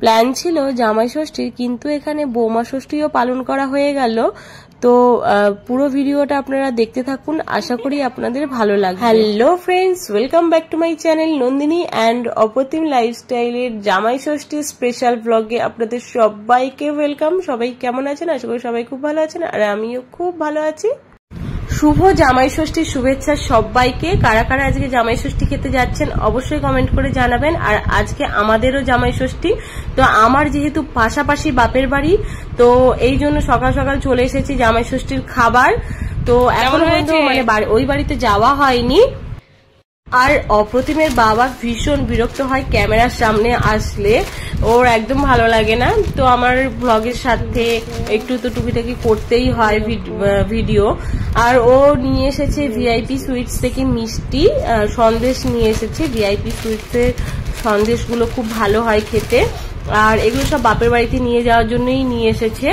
Plan ছিল জামাই ষষ্ঠীর, কিন্তু এখানে বৌমা ষষ্ঠীও পালন করা হয়ে গেল। তো পুরো ভিডিওটা আপনারা দেখতে থাকুন, আশা করি আপনাদের ভালো লাগবে। Hello friends, welcome back to my channel Nandini and Apratim লাইফস্টাইলের জামাই ষষ্ঠীর স্পেশাল ব্লগে আপনাদের সবাইকে ওয়েলকাম। সবাই কেমন আছেন? আশা করি সবাই খুব ভালো আছেন, আর আমিও খুব ভালো আছি। শুভ জামাই ষষ্ঠীর শুভেচ্ছা সবাইকে। কারা কারা আজকে জামাই ষষ্ঠী খেতে যাচ্ছেন অবশ্যই কমেন্ট করে জানাবেন। আর আজকে আমাদেরও জামাই ষষ্ঠী, তো আমার যেহেতু পাশাপাশি বাপের বাড়ি, তো এই জন্য সকাল সকাল চলে এসেছি জামাই ষষ্ঠীর খাবার। তো এখন হয়তো মানে ওই বাড়িতে যাওয়া হয়নি। আর অপ্রতিমের বাবা ভীষণ বিরক্ত হয় ক্যামেরার সামনে আসলে, ওর একদম ভালো লাগে না। তো আমার ব্লগের সাথে একটু তো টুকিটাকি করতেই হয় ভিডিও। আর ও নিয়ে এসেছে ভিআইপি সুইটস থেকে মিষ্টি সন্দেশ নিয়ে এসেছে। ভিআইপি সুইটসের সন্দেশগুলো খুব ভালো হয় খেতে, আর এগুলো সব বাপের বাড়িতে নিয়ে যাওয়ার জন্যই নিয়ে এসেছে।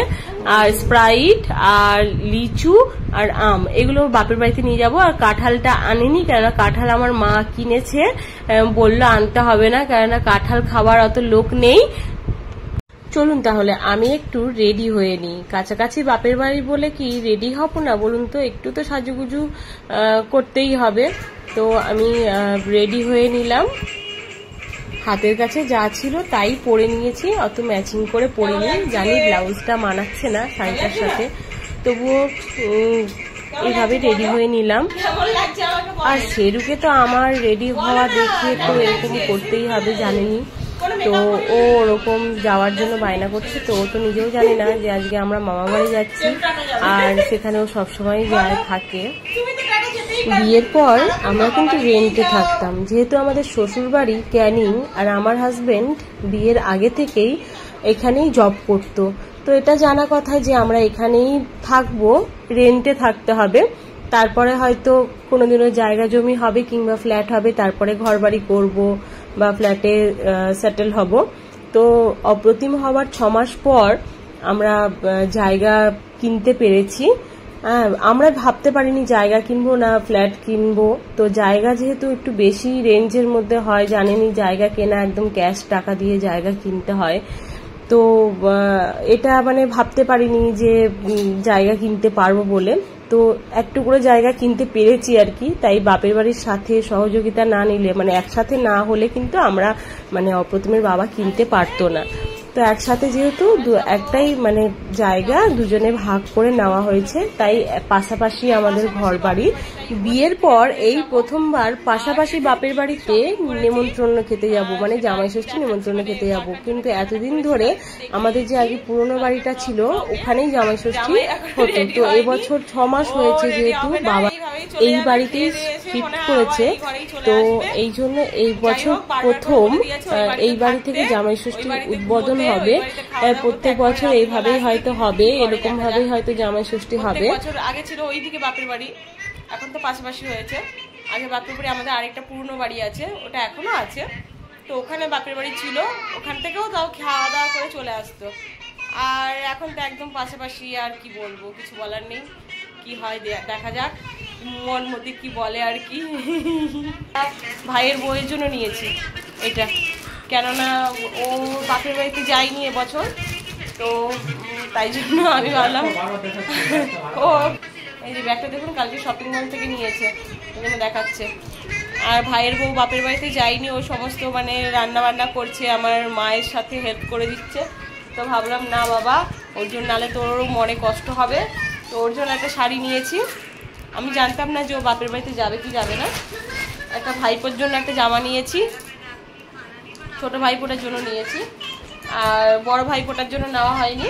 আর স্প্রাইট আর লিচু আর আম এগুলো বাপের বাড়িতে নিয়ে যাব। আর কাঁঠালটা আনেনি, কেননা কাঁঠাল আমার মা কিনেছে, বললো আনতে হবে না, কেননা কাঁঠাল খাবার অত লোক নেই। চলুন তাহলে আমি একটু রেডি হয়ে নিই। কাছাকাছি বাপের বাড়ি বলে কি রেডি হব না বলুন তো, একটু তো সাজুগুজু করতেই হবে। তো আমি রেডি হয়ে নিলাম, হাতের কাছে যা ছিল তাই পরে নিয়েছি, অত ম্যাচিং করে পরিনি। জানি ব্লাউজটা মানাচ্ছে না শাড়িটার সাথে, তবুও এইভাবে রেডি হয়ে নিলাম। আর সেরুকে তো আমার রেডি হওয়া দেখে তো এরকম করতেই হবে, জানেনি তো। ও ওরকম যাওয়ার জন্য বায়না করছে, তো ও তো নিজেও জানে না যে আজকে আমরা মামা বাড়ি যাচ্ছি, আর সেখানে ও সবসময় যায় থাকে। বিয়ের পর আমরা কিন্তু রেন্টে থাকতাম, যেহেতু আমাদের শ্বশুর বাড়ি ক্যানিং, আর আমার হাজবেন্ড বিয়ের আগে থেকেই এখানেই জব করতো। তো এটা জানা কথা যে আমরা এখানেই থাকবো, রেন্টে থাকতে হবে। তারপরে হয়তো কোনোদিনও জায়গা জমি হবে কিংবা ফ্ল্যাট হবে, তারপরে ঘর বাড়ি করবো বা ফ্ল্যাটে সেটেল হব। তো অপ্রতিম হওয়ার 6 মাস পর আমরা জায়গা কিনতে পেরেছি। আমরা ভাবতে পারিনি জায়গা কিনবো না ফ্ল্যাট কিনবো। তো জায়গা যেহেতু একটু বেশি রেঞ্জের মধ্যে হয়, জানেনই জায়গা কেনা একদম ক্যাশ টাকা দিয়ে জায়গা কিনতে হয়। তো এটা মানে ভাবতে পারিনি যে জায়গা কিনতে পারবো বলে। তো একটু করে জায়গা কিনতে পেরেছি আর কি। তাই বাপের বাড়ির সাথে সহযোগিতা না নিলে, মানে একসাথে না হলে কিন্তু আমরা মানে অপ্রতিমের বাবা কিনতে পারতো না। তো একসাথে যেহেতু একটাই মানে জায়গা দুজনে ভাগ করে নেওয়া হয়েছে, তাই পাশাপাশি আমাদের ঘর বাড়ি। বিয়ের পর এই প্রথমবার পাশাপাশি বাপের বাড়িতে নিমন্ত্রণ খেতে যাব, মানে জামাই ষষ্ঠী নিমন্ত্রণ খেতে যাব। কিন্তু এতদিন ধরে আমাদের যে আগে পুরনো বাড়িটা ছিল ওখানেই জামাই ষষ্ঠী হতো। তো এবছর 6 মাস হয়েছে যেহেতু বাবা এই বাড়িতেই শিফট করেছে, তো এই জন্য এই বছর প্রথম এই বাড়ি থেকে জামাই ষষ্ঠী উদ্বোধন হবে। প্রত্যেক বছর এইভাবেই হয়তো হবে, এরকম ভাবেই হয়তো জামাই ষষ্ঠী হবে। আগে ছিল ওইদিকে বাপের বাড়ি, এখন তো পাশাপাশি হয়েছে। আগে বাপের বাড়ি আমাদের আরেকটা পুরনো বাড়ি আছে, ওটা এখনো আছে। তো ওখানে বাপের বাড়ি ছিল, ওখান থেকেও তাও খাওয়া দাওয়া করে চলে আসতো। আর এখন তো একদম পাশাপাশি, আর কি বলবো, কিছু বলার নেই। কি হয় দেখা যাক, মন মধ্যে কি বলে আর কি। ভাইয়ের বউয়ের জন্য নিয়েছি এটা, কেননা ও বাপের বাড়িতে যায়নি এবছর, তো তাই জন্য আমি ভাবলাম। ও এই যে ব্যাগটা দেখুন, কালকে শপিং মল থেকে নিয়েছে, ওই জন্য দেখাচ্ছে। আর ভাইয়ের বউ বাপের বাড়িতে যায়নি, ও সমস্ত মানে রান্না বান্না করছে, আমার মায়ের সাথে হেল্প করে দিচ্ছে। তো ভাবলাম না বাবা, ওর জন্য নাহলে তোরও মনে কষ্ট হবে। তো ওর জন্য একটা শাড়ি নিয়েছি। আমি জানতাম না যে ও বাপের বাড়িতে যাবে কি যাবে না। একটা ভাইপোর জন্য একটা জামা নিয়েছি, ছোট ভাইপোটার জন্য নিয়েছি, আর বড় ভাইপোটার জন্য নেওয়া হয়নি।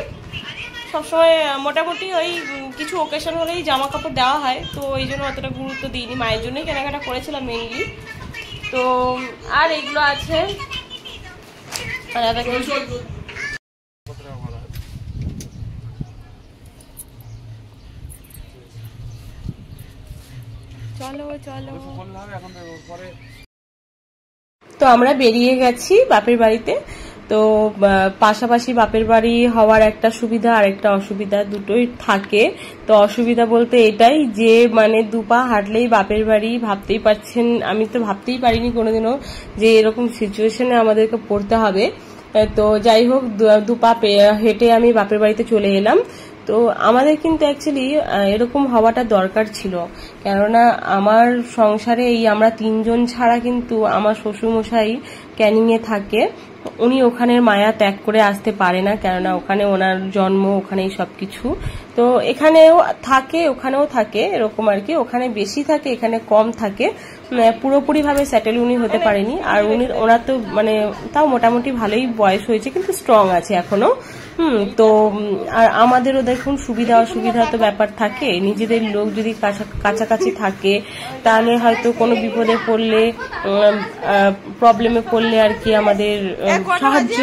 সবসময় মোটামুটি ওই কিছু ওকেশন হলেই জামা কাপড় দেওয়া হয়, তো এই জন্য অতটা গুরুত্ব দিইনি। মায়ের জন্যই কেনাকাটা করেছিলাম মেইনলি। তো আর এইগুলো আছে, চলো চলো। তো আমরা বেরিয়ে গেছি বাপের বাড়িতে। তো পাশাপাশি বাপের বাড়ি হওয়ার একটা সুবিধা আর একটা অসুবিধা দুটোই থাকে। তো অসুবিধা বলতে এটাই যে মানে 2 পা হাঁটলেই বাপের বাড়ি, ভাবতেই পারছেন, আমি তো ভাবতেই পারিনি কোনোদিনও যে এরকম সিচুয়েশনে আমাদেরকে পড়তে হবে। তো যাই হোক দুপা হেঁটে আমি বাপের বাড়িতে চলে এলাম। তো আমাদের কিন্তু অ্যাকচুয়ালি এরকম হওয়াটা দরকার ছিল, কেননা আমার সংসারে এই আমরা 3 জন ছাড়া কিন্তু আমার শ্বশুরমশাই ক্যানিং এ থাকে, উনি ওখানের মায়া ত্যাগ করে আসতে পারে না, কেননা ওখানে ওনার জন্ম, ওখানেই সবকিছু। তো এখানেও থাকে ওখানেও থাকে এরকম আর কি, ওখানে বেশি থাকে এখানে কম থাকে, পুরোপুরি ভাবে সেটেল উনি হতে পারেনি। আর ওনার তো মানে তাও মোটামুটি ভালোই বয়স হয়েছে, কিন্তু স্ট্রং আছে এখনো। তো আর আমাদেরও দেখুন সুবিধা অসুবিধা তো ব্যাপার থাকে, নিজেদের লোক যদি কাছাকাছি থাকে তাহলে হয়তো কোনো বিপদে পড়লে প্রবলেমে পড়লে আর কি আমাদের সাহায্য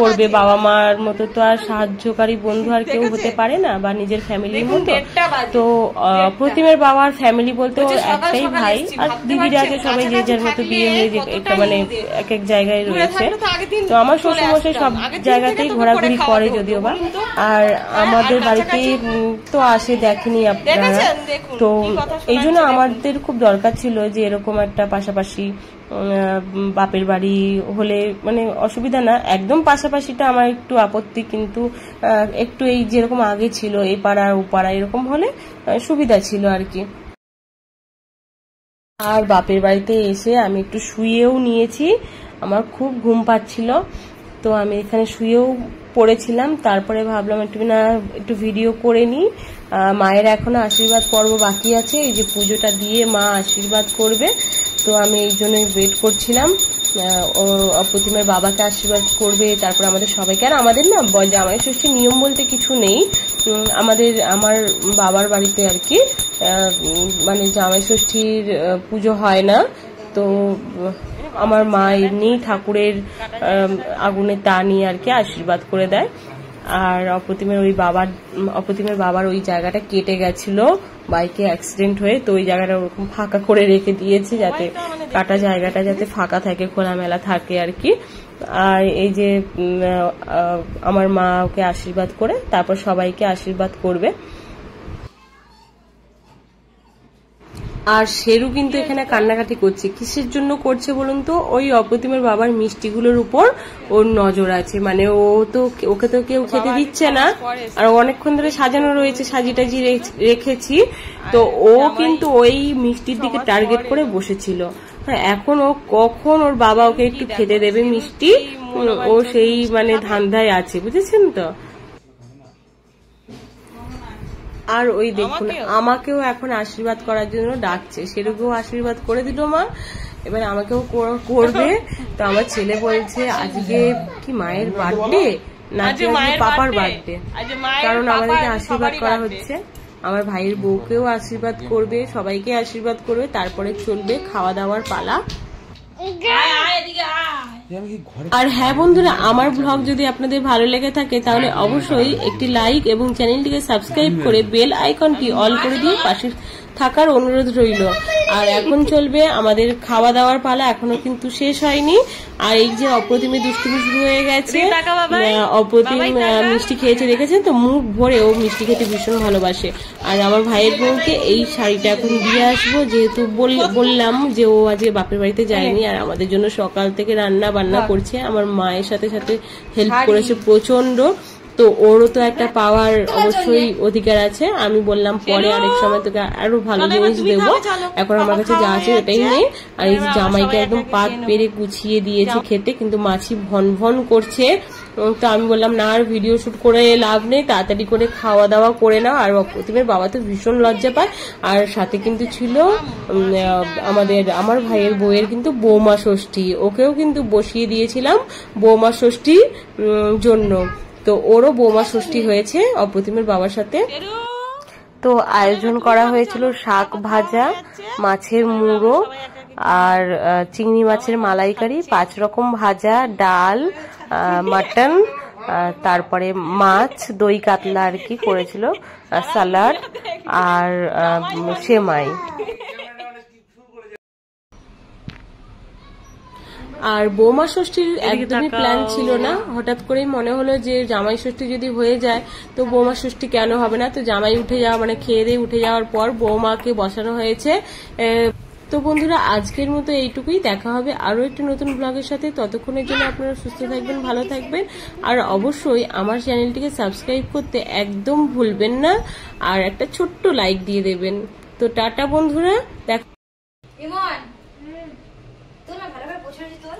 করবে। বাবা মার মতো তো আর সাহায্যকারী বন্ধু আর কেউ হতে পারে না, বা নিজের ফ্যামিলির মতো। তো প্রতিমের বাবার ফ্যামিলি বলতে একটাই ভাই, আর দিদিরা আছে সবাই যে যার মতো বিয়ে হয়ে মানে এক এক জায়গায় রয়েছে। তো আমার শ্বশুরমশাই সব জায়গাতেই ঘোরাঘুরি করে যদিও বা, আর আমাদের বাড়িতে তো আসে, দেখেনি আপনারা। তো এই জন্য আমাদের খুব দরকার ছিল যে এরকম একটা পাশাপাশি বাপের বাড়ি হলে, মানে অসুবিধা না, একদম পাশাপাশিটা আমার একটু আপত্তি, কিন্তু একটু এই যেরকম আগে ছিল এই পাড়া ও পাড়া এরকম হলে সুবিধা ছিল আর কি। আর বাপের বাড়িতে এসে আমি একটু শুয়েও নিয়েছি, আমার খুব ঘুম পাচ্ছিল, তো আমি এখানে শুয়েও পড়েছিলাম। তারপরে ভাবলাম একটু ভিডিও করে নিই। মায়ের এখনো আশীর্বাদ পর্ব বাকি আছে, এই যে পুজোটা দিয়ে মা আশীর্বাদ করবে, তো আমি এই জন্যই ওয়েট করছিলাম। প্রতিমের বাবাকে আশীর্বাদ করবে, তারপর আমাদের সবাইকে। আর আমাদের না জামাই ষষ্ঠীর নিয়ম বলতে কিছু নেই, আমার বাবার বাড়িতে আর কি মানে জামাই ষষ্ঠীর পুজো হয় না। তো আমার মা এমনি ঠাকুরের আগুনে তা নিয়ে আর কি আশীর্বাদ করে দেয়। আর অপ্রতিমের বাবার ওই জায়গাটা কেটে গেছিল বাইকে অ্যাক্সিডেন্ট হয়ে, তো ওই জায়গাটা ওরকম ফাঁকা করে রেখে দিয়েছে যাতে কাটা জায়গাটা যাতে ফাঁকা থাকে, খোলামেলা থাকে আর কি। আর এই যে আমার মা ওকে আশীর্বাদ করে তারপর সবাইকে আশীর্বাদ করবে। আর শেরু কিন্তু এখানে কান্নাকাটি করছে, কিসের জন্য করছে বলুন তো? ওই অপ্রতিমের বাবার মিষ্টিগুলোর উপর ওর নজর আছে, মানে ওকে তো কেউ খেতে দিচ্ছে না, আর অনেকক্ষণ ধরে সাজানো রয়েছে, সাজিটাজি রেখেছি, তো ও কিন্তু ওই মিষ্টির দিকে টার্গেট করে বসেছিল। এখন ও কখন ওর বাবা ওকে একটু খেতে দেবে মিষ্টি, ও সেই মানে ধান্ধায় আছে, বুঝেছেন তো। আর ওই দেখুন আমাকেও এখন আশীর্বাদ করার জন্য ডাকছে, সেরকম আশীর্বাদ করে দিল মা, এবার আমাকেও করবে। তো আমার ছেলে বলছে আজকে কি মায়ের বার্থডে নাকি পাপার বার্থডে, কারণ আমাদেরকে আশীর্বাদ করা হচ্ছে। আমার ভাইয়ের বউকেও আশীর্বাদ করবে, সবাইকে আশীর্বাদ করবে, তারপরে চলবে খাওয়া দাওয়ার পালা। আর হ্যাঁ বন্ধুরা, আমার ব্লগ যদি আপনাদের ভালো লেগে থাকে তাহলে অবশ্যই একটি লাইক এবং চ্যানেলটিকে সাবস্ক্রাইব করে বেল আইকনটি অল করে দিয়ে পাশে থাকার অনুরোধ রইল। আর এখন চলবে আমাদের খাওয়া দাওয়ার পালা, এখনো কিন্তু শেষ হয়নি। আর এই যে অপ্রতিমের দুষ্টুমি শুরু হয়ে গেছে, অপ্রতিম মিষ্টি খেয়েছে রেখেছেন তো মুখ ভরে, ও মিষ্টি খেতে ভীষণ ভালোবাসে। আর আমার ভাইয়ের বউকে এই শাড়িটা এখন দিয়ে আসবো, যেহেতু বললাম যে ও আজকে বাপের বাড়িতে যায়নি, আর আমাদের জন্য সকাল থেকে রান্না বান্না করছে, আমার মায়ের সাথে সাথে হেল্প করেছে প্রচন্ড। তো ওরও তো একটা পাওয়ার অবশ্যই অধিকার আছে। আমি বললাম পরে আরেক সময় তোকে আরো ভালো জিনিস দেবো, এখন আমার কাছে যা আছে এটাই নেই। আর এই জামাইকে একদম পাত পেরে গুছিয়ে দিয়েছে খেতে, কিন্তু মাছি ভন ভন করছে। তো আমি বললাম না, আর ভিডিও শুট করে লাভ নেই, তাড়াতাড়ি করে খাওয়া দাওয়া করে নাও। আর প্রতিমের বাবা তো ভীষণ লজ্জা পায়। আর সাথে কিন্তু ছিল আমার ভাইয়ের বউয়ের কিন্তু বৌমা ষষ্ঠী, ওকেও কিন্তু বসিয়ে দিয়েছিলাম বৌমা ষষ্ঠীর জন্য। তো ওরও বৌমা ষষ্ঠী হয়েছে অপ্রতিমের বাবার সাথে। তো আয়োজন করা হয়েছিল শাক ভাজা, মাছের মুড়ো, আর চিংড়ি মাছের মালাইকারি, 5 রকম ভাজা, ডাল, মাটন, তারপরে মাছ, দই কাতলা আর কি করেছিল, সালাড আর সেমাই। আর বৌমা ষষ্ঠীর একদমই প্ল্যান ছিল না, হঠাৎ করেই মনে হলো যে জামাই ষষ্ঠী যদি হয়ে যায় তো বৌমা ষষ্ঠী কেন হবে না। তো জামাই উঠে যাওয়া মানে খেয়ে দিয়ে উঠে যাওয়ার পর বৌমাকে বসানো হয়েছে তো বন্ধুরা আজকের মতো এইটুকুই, দেখা হবে আরো একটা নতুন ব্লগের সাথে। ততক্ষণের জন্য আপনারা সুস্থ থাকবেন, ভালো থাকবেন, আর অবশ্যই আমার চ্যানেলটিকে সাবস্ক্রাইব করতে একদম ভুলবেন না, আর একটা ছোট্ট লাইক দিয়ে দেবেন। তো টাটা বন্ধুরা, দেখা। ইমন তোর না ভালো করে পোছাচ্ছি তোর